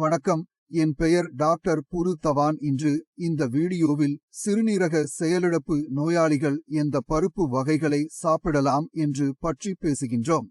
வணக்கம், என் பெயர் டாக்டர் புரு தவான். இன்று இந்த வீடியோவில் சிறுநீரக செயலிழப்பு நோயாளிகள் எந்த பருப்பு வகைகளை சாப்பிடலாம் என்று பற்றி பேசுகின்றோம்.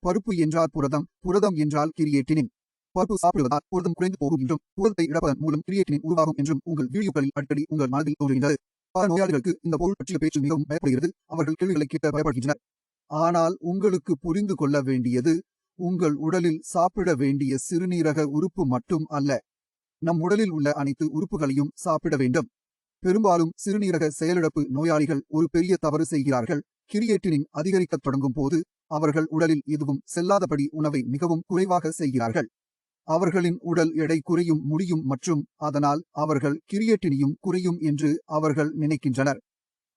பருப்பு என்றால் புரதம், புரதம் என்றால் கிரியேட்டினின். பருப்பு சாப்பிடுவதால் புரதம் குறைந்து போகும் என்றும், புரதத்தை இழப்பதன் மூலம் கிரியேட்டினின் உருவாகும் என்றும் உங்கள் வீடியோக்களில் அடிக்கடி உங்கள் மனதில் தோன்றுகின்றது. பல நோயாளிகளுக்கு இந்த பொருள் பற்றிய பேச்சு மிகவும் பயப்படுகிறது. அவர்கள் கேள்விகளை கேட்க பயப்படுகின்றனர். ஆனால் உங்களுக்கு புரிந்து கொள்ள வேண்டியது, உங்கள் உடலில் சாப்பிட வேண்டிய சிறுநீரக உறுப்பு மட்டும் அல்ல, நம் உடலில் உள்ள அனைத்து உறுப்புகளையும் சாப்பிட வேண்டும். பெரும்பாலும் சிறுநீரக செயலிழப்பு நோயாளிகள் ஒரு பெரிய தவறு செய்கிறார்கள். கிரியேட்டினின் அதிகரிக்கத் தொடங்கும் போது அவர்கள் உடலில் எதுவும் செல்லாதபடி உணவை மிகவும் குறைவாக செய்கிறார்கள். அவர்களின் உடல் எடை குறையும் முடியும் மற்றும் அதனால் அவர்கள் கிரியேட்டினியும் குறையும் என்று அவர்கள் நினைக்கின்றனர்.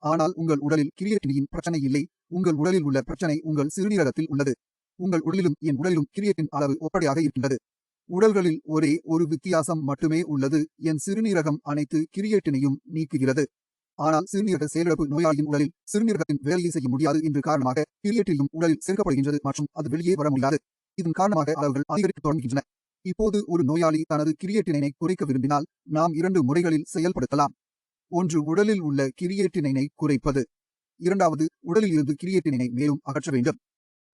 ஆனால் உங்கள் உடலில் கிரியேட்டினின் பிரச்சனை இல்லை. உங்கள் உடலில் உள்ள பிரச்சனை உங்கள் சிறுநீரகத்தில் உள்ளது. உங்கள் உடலிலும் என் உடலிலும் கிரியேட்டின் அளவு ஒப்படையாக இருக்கின்றது. உடல்களில் ஒரே ஒரு வித்தியாசம் மட்டுமே உள்ளது. என் சிறுநீரகம் அனைத்து கிரியேட்டினையும் நீக்குகிறது. ஆனால் சிறுநீரக செயலிழப்பு நோயாளியின் உடலில் சிறுநீரகத்தின் வேலையை செய்ய முடியாது என்று காரணமாக கிரியேட்டினும் உடலில் சேர்க்கப்படுகின்றது மற்றும் அது வெளியே வர முடியாது. இதன் காரணமாக அளவுகள் அதிகரிக்கத் தொடங்குகின்றன. இப்போது ஒரு நோயாளி தனது கிரியேட்டினை குறைக்க விரும்பினால் நாம் 2 முறைகளில் செயல்படுத்தலாம். ஒன்று, உடலில் உள்ள கிரியேட்டினை குறைப்பது. இரண்டாவது, உடலில் இருந்து கிரியேட்டினை மேலும் அகற்ற வேண்டும்.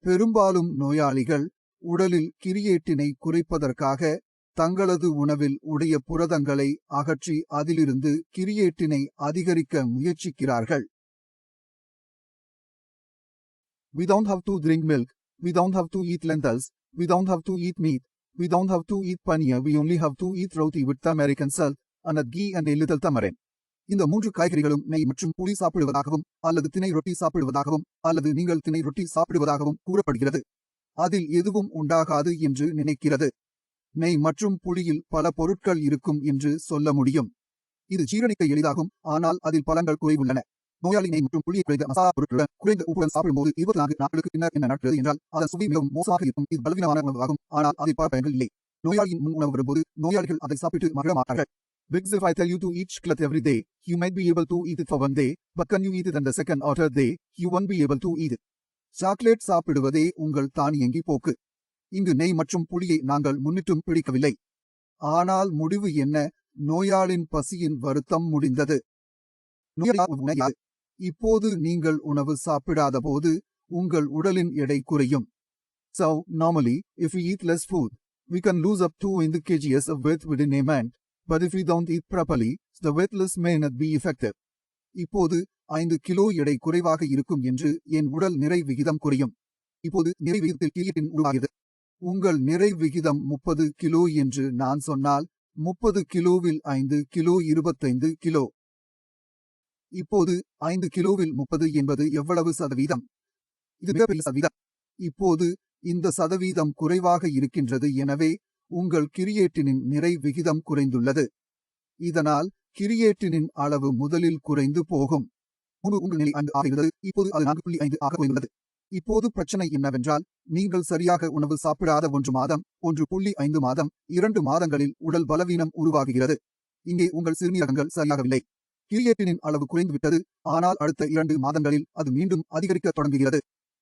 பெரும்பாலும் நோயாளிகள் உடலில் கிரியேட்டினை குறைப்பதற்காக தங்களது உணவில் உடைய புரதங்களை அகற்றி அதிலிருந்து கிரியேட்டினை அதிகரிக்க முயற்சிக்கிறார்கள். We don't have to drink milk. We don't have to eat lentils. We don't have to eat meat. We don't have to eat paneer. We only have to eat roti with American salt and a ghee and a little tamarind. இந்த 3 காய்கறிகளும் நெய் மற்றும் புளி சாப்பிடுவதாகவும் அல்லது திணை ரொட்டி சாப்பிடுவதாகவும் அல்லது நீங்கள் திணை ரொட்டி சாப்பிடுவதாகவும் கூறப்படுகிறது. அதில் எதுவும் உண்டாகாது என்று நினைக்கிறது. நெய் மற்றும் புளியில் பல பொருட்கள் இருக்கும் என்று சொல்ல முடியும். இது ஜீரணிக்க எளிதாகும், ஆனால் அதில் பலன்கள் குறைவுள்ளன. நோயாளி நெய் மற்றும் புளியை குறைந்த மசாலா பொருட்களுடன் குறைந்த உப்புடன் சாப்பிடும்போது 24 நாட்களுக்கு பின்னர் என்ன நடக்கிறது என்றால் அதன் சுவை மிகவும் மோசமாக இருக்கும். இது பலவீனமான உணவாகும், ஆனால் அதில் பல பயன்கள் இல்லை. நோயாளியின் முன் உணவு வரும்போது நோயாளிகள் அதை சாப்பிட்டு மகிழ மாட்டார்கள். Because if I tell you to eat chocolate every day, you might be able to eat it for one day, but can you eat it on the second or third day? You won't be able to eat it. Chocolate சாப்பிடுவதே உங்கள் தானியங்கி போக்கு. இங்கு நெய் மற்றும் புளியை நாங்கள் முன்னிட்டும் பிடிக்கவில்லை. ஆனால் முடிவு என்ன? நோயாளின் பசியின் வருத்தம் முடிந்தது. நோயாளி இப்போது நீங்கள் உணவு சாப்பிடாத போது உங்கள் உடலின் எடை குறையும். So normally, if we eat less food, we can lose up to 2 kgs of weight within a month. But if we don't eat properly, the weight loss may not be effective. இப்போது 5 kilo எடை குறைவாக இருக்கும் என்று என் உடல் நிறை விகிதம் குறையும். இப்போது நிறை விகிதத்தில் கிரியேட்டின் உருவாகிறது. உங்கள் நிறை விகிதம் 30 கிலோ என்று நான் சொன்னால் 30 கிலோவில் 5 கிலோ 25 கிலோ. இப்போது 5 கிலோவில் 30 என்பது எவ்வளவு சதவீதம்? இது மிகப்பெரிய சதவீதம். இப்போது இந்த சதவீதம் குறைவாக இருக்கின்றது. எனவே உங்கள் கிரியேட்டினின் நிறை விகிதம் குறைந்துள்ளது. இதனால் கிரியேட்டினின் அளவு முதலில் குறைந்து போகும். முன்பு உங்கள் நிலை 5 ஆக இருந்தது, இப்போது அது 4.5 ஆக குறைந்துள்ளது. இப்போது பிரச்சனை என்னவென்றால், நீங்கள் சரியாக உணவு சாப்பிடாத 1 மாதம், 1.5 மாதம், 2 மாதங்களில் உடல் பலவீனம் உருவாகுகிறது. இங்கே உங்கள் சிறுநீரகங்கள் சரியாகவில்லை. கிரியேட்டினின் அளவு குறைந்துவிட்டது, ஆனால் அடுத்த 2 மாதங்களில் அது மீண்டும் அதிகரிக்க தொடங்குகிறது.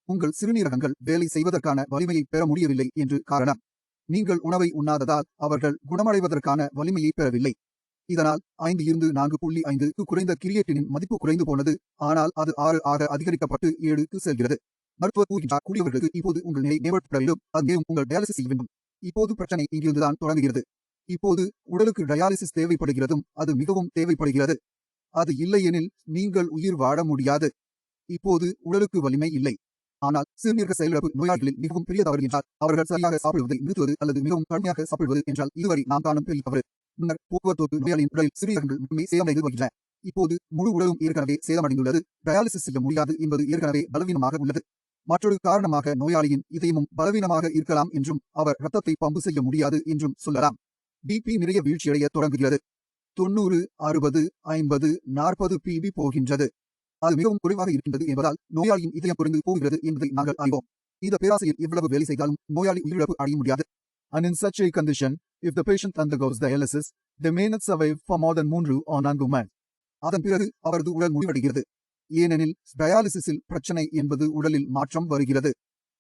உங்கள் சிறுநீரகங்கள் வேலை செய்வதற்கான வலிமையை பெற முடியவில்லை என்று காரணம். நீங்கள் உணவை உண்ணாததால் அவர்கள் குணமடைவதற்கான வலிமையை பெறவில்லை. இதனால் 5 இருந்து 4.5க்கு குறைந்த கிரியேட்டினின் மதிப்பு குறைந்து போனது, ஆனால் அது 6 ஆக அதிகரிக்கப்பட்டு 7க்கு செல்கிறது. மருத்துவர் கூறுகின்றார், கூடியவர்களுக்கு இப்போது உங்கள் நிலை மேம்படுத்த வேண்டும், அங்கேயும் உங்கள் டயாலிசிஸ் செய்ய வேண்டும். இப்போது பிரச்சனை இங்கிருந்துதான் தொடங்குகிறது. இப்போது உடலுக்கு டயாலிசிஸ் தேவைப்படுகிறதும் அது மிகவும் தேவைப்படுகிறது. அது இல்லையெனில் நீங்கள் உயிர் வாழ முடியாது. இப்போது உடலுக்கு வலிமை இல்லை. ஆனால் சிறுநீரக செயலிழப்பு நோயாளிகளில் மிகவும் பெரிய தவறு என்றால் அவர்கள் சரியாக சாப்பிடுவதை நிறுத்துவது அல்லது மிகவும் கடுமையாக சாப்பிடுவது என்றால் இதுவரை நாம் காணும் பெரிய தவறு. முன்னர் போக்குவரத்து நோயாளியின் உடலில் சிறுநீரகங்கள் மட்டுமே சேதமடைந்து வருகின்றன. இப்போது முழு உடலும் ஏற்கனவே சேதமடைந்துள்ளது. டயாலிசிஸ் செய்ய முடியாது என்பது ஏற்கனவே பலவீனமாக உள்ளது. மற்றொரு காரணமாக நோயாளியின் இதயமும் பலவீனமாக இருக்கலாம் என்றும் அவர் இரத்தத்தை பம்பு செய்ய முடியாது என்றும் சொல்லலாம். பிபி நிறைய வீழ்ச்சியடைய தொடங்குகிறது. 90, 60, 50, 40 பிபி போகின்றது. அது மிகவும் குறைவாக இருக்கின்றது என்பதால் நோயாளியின் இதயம் குறைந்து போகிறது என்பதை நாங்கள் அறிவோம். இந்த பேராசையில் எவ்வளவு வேலை செய்தாலும் நோயாளி உயிரிழப்பு அடைய முடியாது. And in such a condition, if the patient undergoes dialysis, they may not survive for more than 3 or 4 months. அதன் பிறகு அவரது உடல் முடிவடைகிறது. ஏனெனில் டயாலிசிஸில் பிரச்சனை என்பது உடலில் மாற்றம் வருகிறது.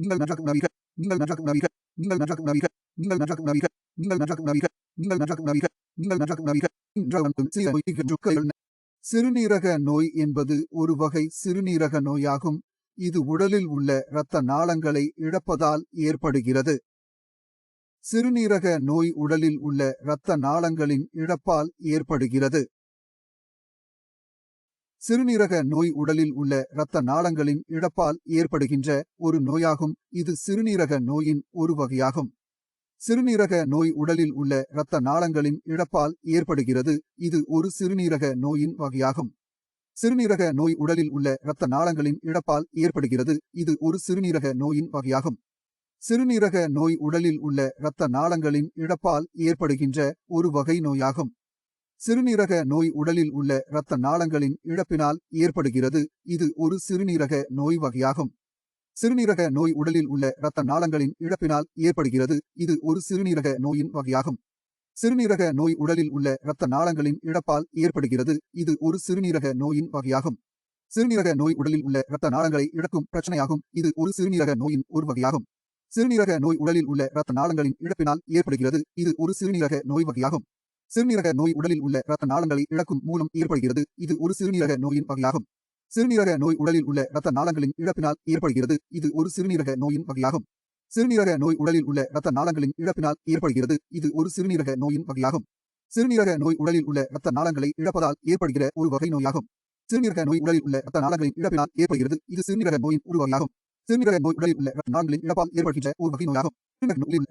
நீங்கள் நன்றாக உணர்வீர்கள். நீங்கள் நன்றாக உணர்வீர்கள். நீங்கள் நன்றாக உணர்வீர்கள். நீங்கள் நன்றாக உணர்வீர்கள். நீங்கள் நன்றாக உணர்வீர்கள். நீங்கள் நன்றாக உணர்வீர்கள். நீங்கள் நன்றாக உணர்வீர்கள். சிறுநீரக நோய் என்பது ஒரு வகை சிறுநீரக நோயாகும். இது உடலில் உள்ள இரத்த நாளங்களை இழப்பதால் ஏற்படுகிறது. சிறுநீரக நோய் உடலில் உள்ள இரத்த நாளங்களின் இழப்பால் ஏற்படுகிறது. சிறுநீரக நோய் உடலில் உள்ள இரத்த நாளங்களின் இழப்பால் ஏற்படுகின்ற ஒரு நோயாகும். இது சிறுநீரக நோயின் ஒரு வகையாகும். சிறுநீரக நோய் உடலில் உள்ள இரத்த நாளங்களின் இழப்பால் ஏற்படுகிறது. இது ஒரு சிறுநீரக நோயின் வகையாகும். சிறுநீரக நோய் உடலில் உள்ள இரத்த நாளங்களின் இழப்பால் ஏற்படுகிறது. இது ஒரு சிறுநீரக நோயின் வகையாகும். சிறுநீரக நோய் உடலில் உள்ள இரத்த நாளங்களின் இழப்பால் ஏற்படுகின்ற ஒரு வகை நோயாகும். சிறுநீரக நோய் உடலில் உள்ள இரத்த நாளங்களின் இழப்பினால் ஏற்படுகிறது. இது ஒரு சிறுநீரக நோய் வகையாகும். சிறுநீரக நோய் உடலில் உள்ள இரத்த நாளங்களின் இழப்பினால் ஏற்படுகிறது. இது ஒரு சிறுநீரக நோயின் வகையாகும். சிறுநீரக நோய் உடலில் உள்ள இரத்த நாளங்களின் இழப்பால் ஏற்படுகிறது. இது ஒரு சிறுநீரக நோயின் வகையாகும். சிறுநீரக நோய் உடலில் உள்ள இரத்த நாளங்களை இழக்கும் பிரச்சனையாகும். இது ஒரு சிறுநீரக நோயின் ஒரு வகையாகும். சிறுநீரக நோய் உடலில் உள்ள இரத்த நாளங்களின் இழப்பினால் ஏற்படுகிறது. இது ஒரு சிறுநீரக நோய் வகையாகும். சிறுநீரக நோய் உடலில் உள்ள இரத்த நாளங்களை இழக்கும் மூலம் ஏற்படுகிறது. இது ஒரு சிறுநீரக நோயின் வகையாகும். சிறுநீரக நோய் உடலில் உள்ள இரத்த நாளங்களின் இழப்பினால் ஏற்படுகிறது. இது ஒரு சிறுநீரக நோயின் வகையாகும். சிறுநீரக நோய் உடலில் உள்ள இரத்த நாளங்களின் இழப்பினால் ஏற்படுகிறது. இது ஒரு சிறுநீரக நோயின் வகையாகும். சிறுநீரக நோய் உடலில் உள்ள இரத்த நாளங்களை இழப்பதால் ஏற்படுகிற ஒரு வகை நோயாகும். சிறுநீரக நோய் உடலில் உள்ள இரத்த நாளங்களின் இழப்பினால் ஏற்படுகிறது. இது சிறுநீரக நோயின் ஒரு வகையாகும். சிறுநீரக நோய் உடலில் உள்ள இரத்த நாளங்களின் இழப்பால் ஏற்படுகின்ற ஒரு வகை நோயாகும். சிறுநீரக நோயில்